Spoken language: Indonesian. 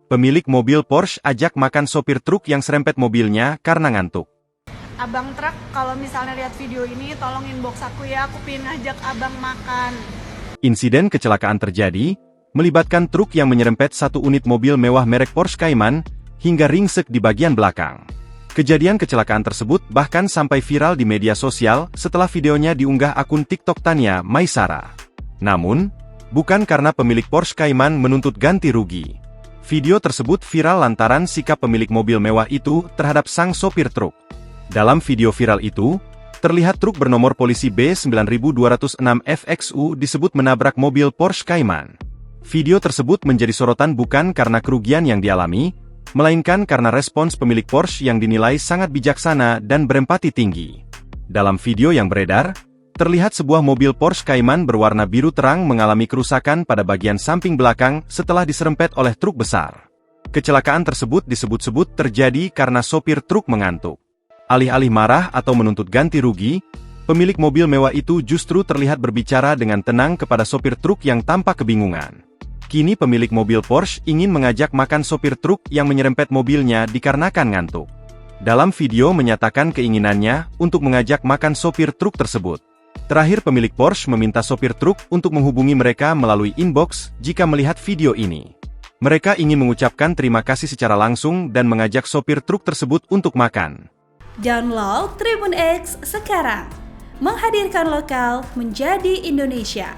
Pemilik mobil Porsche ajak makan sopir truk yang serempet mobilnya karena ngantuk. Abang truk, kalau misalnya lihat video ini, tolong inbox aku ya, aku pengen ngajak abang makan. Insiden kecelakaan terjadi, melibatkan truk yang menyerempet satu unit mobil mewah merek Porsche Cayman, hingga ringsek di bagian belakang. Kejadian kecelakaan tersebut bahkan sampai viral di media sosial setelah videonya diunggah akun TikTok Tania Maisara. Namun, bukan karena pemilik Porsche Cayman menuntut ganti rugi. Video tersebut viral lantaran sikap pemilik mobil mewah itu terhadap sang sopir truk. Dalam video viral itu, terlihat truk bernomor polisi B9206 FXU disebut menabrak mobil Porsche Cayman. Video tersebut menjadi sorotan bukan karena kerugian yang dialami, melainkan karena respons pemilik Porsche yang dinilai sangat bijaksana dan berempati tinggi. Dalam video yang beredar, terlihat sebuah mobil Porsche Cayman berwarna biru terang mengalami kerusakan pada bagian samping belakang setelah diserempet oleh truk besar. Kecelakaan tersebut disebut-sebut terjadi karena sopir truk mengantuk. Alih-alih marah atau menuntut ganti rugi, pemilik mobil mewah itu justru terlihat berbicara dengan tenang kepada sopir truk yang tampak kebingungan. Kini pemilik mobil Porsche ingin mengajak makan sopir truk yang menyerempet mobilnya dikarenakan ngantuk. Dalam video menyatakan keinginannya untuk mengajak makan sopir truk tersebut. Terakhir pemilik Porsche meminta sopir truk untuk menghubungi mereka melalui inbox jika melihat video ini. Mereka ingin mengucapkan terima kasih secara langsung dan mengajak sopir truk tersebut untuk makan. Download Tribun X sekarang, menghadirkan lokal menjadi Indonesia.